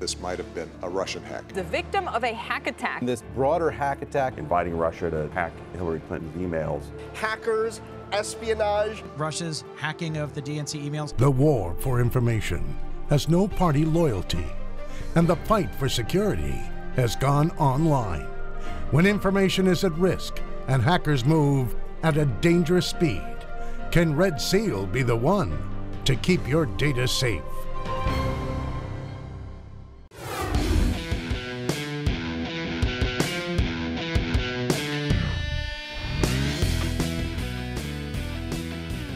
this might have been a Russian hack. The victim of a hack attack. This broader hack attack inviting Russia to hack Hillary Clinton's emails. Hackers, espionage. Russia's hacking of the DNC emails. The war for information has no party loyalty, and the fight for security has gone online. When information is at risk and hackers move at a dangerous speed, can RedSeal be the one to keep your data safe?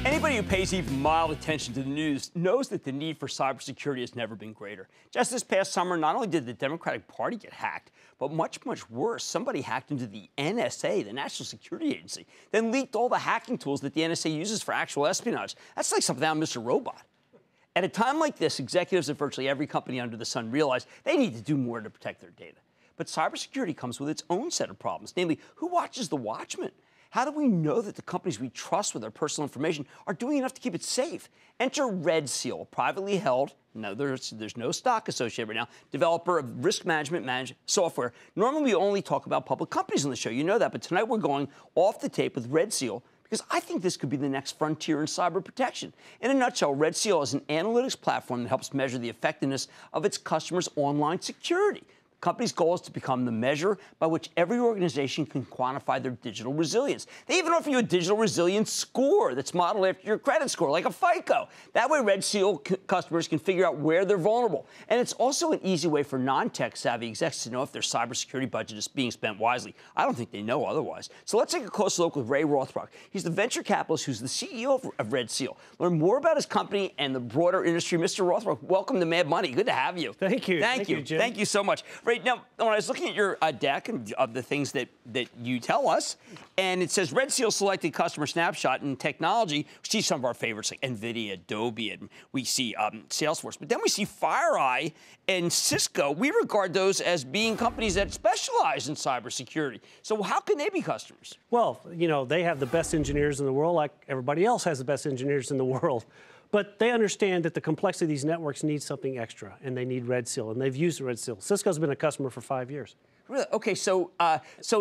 Anybody who pays even mild attention to the news knows that the need for cybersecurity has never been greater. Just this past summer, not only did the Democratic Party get hacked, but much worse, somebody hacked into the NSA, the National Security Agency, then leaked all the hacking tools that the NSA uses for actual espionage. That's like something out of Mr. Robot. At a time like this, executives at virtually every company under the sun realize they need to do more to protect their data. But cybersecurity comes with its own set of problems, namely, who watches the watchmen? How do we know that the companies we trust with our personal information are doing enough to keep it safe? Enter RedSeal, privately held, no, there's no stock associated right now, developer of risk management software. Normally, we only talk about public companies on the show. You know that. But tonight, we're going off the tape with RedSeal because I think this could be the next frontier in cyber protection. In a nutshell, RedSeal is an analytics platform that helps measure the effectiveness of its customers' online security. The company's goal is to become the measure by which every organization can quantify their digital resilience. They even offer you a digital resilience score that's modeled after your credit score, like a FICO. That way, RedSeal customers can figure out where they're vulnerable. And it's also an easy way for non-tech savvy execs to know if their cybersecurity budget is being spent wisely. I don't think they know otherwise. So let's take a closer look with Ray Rothrock. He's the venture capitalist who's the CEO of RedSeal. Learn more about his company and the broader industry. Mr. Rothrock, welcome to Mad Money. Good to have you. Thank you. Thank you, Jim. Thank you so much. Right now, when I was looking at your deck and of the things that you tell us, and it says RedSeal selected customer snapshot in technology. We see some of our favorites like NVIDIA, Adobe, and we see Salesforce. But then we see FireEye and Cisco. We regard those as being companies that specialize in cybersecurity. So how can they be customers? Well, you know, they have the best engineers in the world, like everybody else has the best engineers in the world. But they understand that the complexity of these networks needs something extra, and they need RedSeal, and they've used RedSeal. Cisco's been a customer for 5 years. Really? Okay, so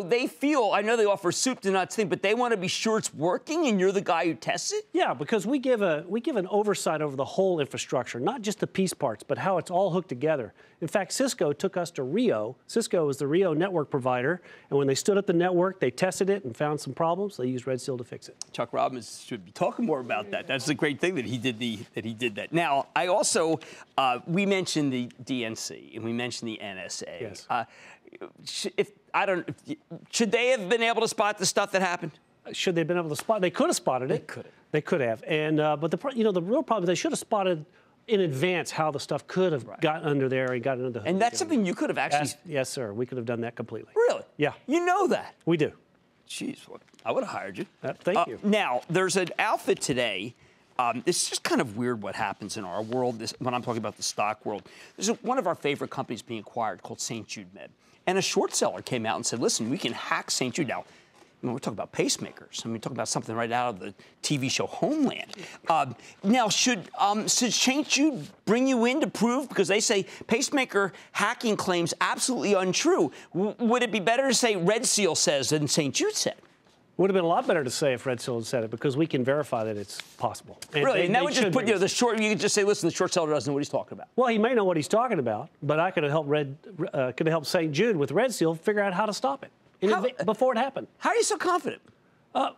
they feel, I know they offer soup to nuts thing, but they want to be sure it's working, and you're the guy who tests it? Yeah, because we give an oversight over the whole infrastructure, not just the piece parts, but how it's all hooked together. In fact, Cisco took us to Rio. Cisco is the Rio network provider, and when they stood up the network, they tested it and found some problems. They used RedSeal to fix it. Chuck Robbins should be talking more about that. That's a great thing that he did that. Now, I also we mentioned the DNC and we mentioned the NSA. Yes. Should they have been able to spot the stuff that happened? Should they have been able to spot? They could have spotted it. They could have. And but the real problem is they should have spotted in advance how the stuff could have got under there and got into the hood. And that's something you could have actually. Yes, sir. We could have done that completely. Really? Yeah. You know that? We do. Jeez, I would have hired you. Thank you. Now, there's an outfit today. It's just kind of weird what happens in our world when I'm talking about the stock world. There's one of our favorite companies being acquired called St. Jude Med. And a short seller came out and said, listen, we can hack St. Jude. Now, we're talking about pacemakers. I mean, we're talking about something right out of the TV show Homeland. Now, should St. Jude bring you in to prove? Because they say pacemaker hacking claims absolutely untrue. Would it be better to say RedSeal says than St. Jude said? Would have been a lot better to say if RedSeal had said it, because we can verify that it's possible. And really? And that would just put the short. You could just say, listen, the short seller doesn't know what he's talking about. Well, he may know what he's talking about, but I could have helped St. Jude with RedSeal figure out how to stop it before it happened. How are you so confident?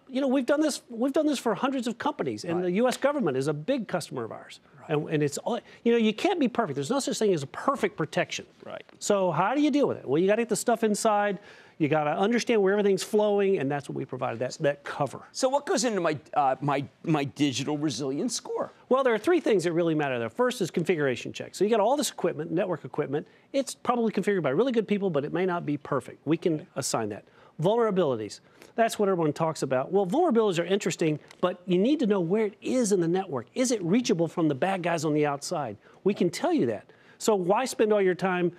You know, we've done this. We've done this for hundreds of companies, and the U.S. government is a big customer of ours. Right. And it's all, you know, you can't be perfect. There's no such thing as a perfect protection. Right. So how do you deal with it? Well, you got to get the stuff inside. You got to understand where everything's flowing, and that's what we provided, that cover. So what goes into my digital resilience score? Well, there are three things that really matter there. First is configuration check. So you got all this equipment, network equipment. It's probably configured by really good people, but it may not be perfect. We can assign that. Vulnerabilities. That's what everyone talks about. Well, vulnerabilities are interesting, but you need to know where it is in the network. Is it reachable from the bad guys on the outside? We can tell you that. So why spend all your time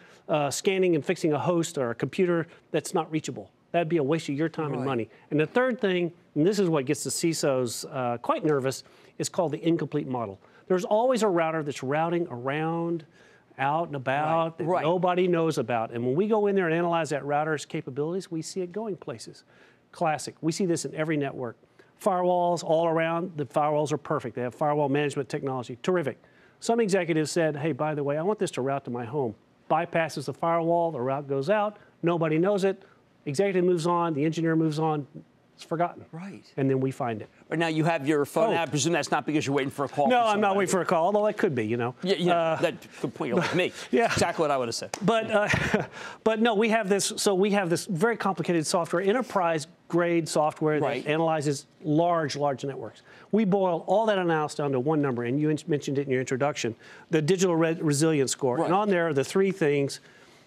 scanning and fixing a host or a computer that's not reachable? That'd be a waste of your time and money. And the third thing, and this is what gets the CISOs quite nervous, is called the incomplete model. There's always a router that's routing around out and about that nobody knows about. And when we go in there and analyze that router's capabilities, we see it going places. Classic. We see this in every network. Firewalls all around, the firewalls are perfect. They have firewall management technology. Terrific. Some executives said, hey, by the way, I want this to route to my home. Bypasses the firewall, the route goes out, nobody knows it. Executive moves on, the engineer moves on, it's forgotten. Right. And then we find it. But now you have your phone. I presume that's not because you're waiting for a call. No, I'm not waiting for a call, although it could be, you know. Yeah, that's a good point. You're like me. Yeah. Exactly what I would have said. But no, we have this. So we have this very complicated software, enterprise-grade software that analyzes large networks. We boil all that analysis down to one number, and you mentioned it in your introduction, the digital resilience score. And on there are the three things: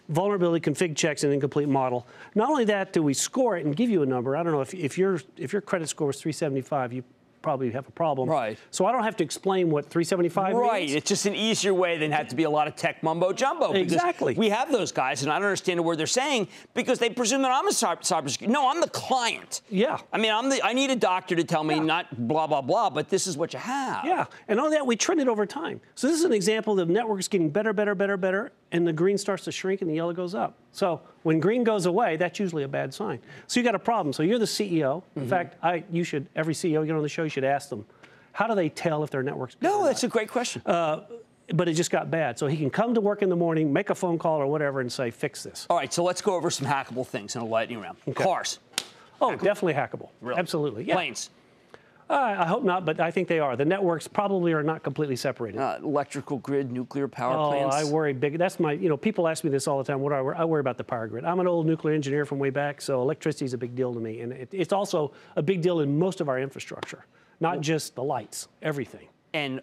vulnerability, config checks, and incomplete model. Not only that, do we score it and give you a number. I don't know if your credit score is 375, you probably have a problem. Right. So I don't have to explain what 375 means. Right. It's just an easier way than have to be a lot of tech mumbo jumbo. Exactly. We have those guys, and I don't understand what they're saying because they presume that I'm a cybersecurity. No, I'm the client. Yeah. I mean, I need a doctor to tell me not blah, blah, blah, but this is what you have. Yeah. And on that, we trend it over time. So this is an example of the network's getting better, and the green starts to shrink and the yellow goes up. So when green goes away, that's usually a bad sign. So you got a problem. So you're the CEO. In fact, every CEO you get on the show, you should ask them, how do they tell if their network's good? No, that's a great question. But it just got bad. So he can come to work in the morning, make a phone call or whatever, and say, fix this. All right, so let's go over some hackable things in a lightning round. Okay. Cars. Oh, definitely hackable. Really? Absolutely. Yeah. Planes. I hope not, but I think they are. The networks probably are not completely separated. Electrical grid, nuclear power plants. I worry big. That's my, people ask me this all the time. What do I worry? I worry about the power grid. I'm an old nuclear engineer from way back, so electricity is a big deal to me. And it's also a big deal in most of our infrastructure, not just the lights, everything. And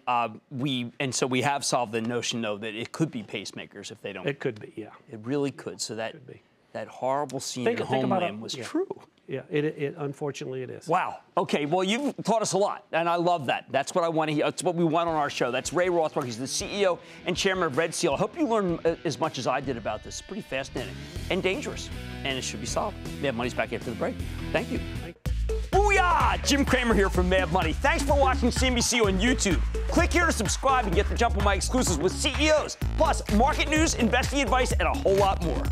so we have solved the notion, though, that it could be pacemakers if they don't. It could be, yeah. It really could. So that horrible scene in Homeland was true. Yeah, unfortunately it is. Wow. Okay, well, you've taught us a lot, and I love that. That's what I want to hear. That's what we want on our show. That's Ray Rothrock. He's the CEO and chairman of RedSeal. I hope you learned as much as I did about this. It's pretty fascinating and dangerous, and it should be solved. Mad Money's back after the break. Thank you. Booyah! Jim Cramer here from Mad Money. Thanks for watching CNBC on YouTube. Click here to subscribe and get the jump on my exclusives with CEOs, plus market news, investing advice, and a whole lot more.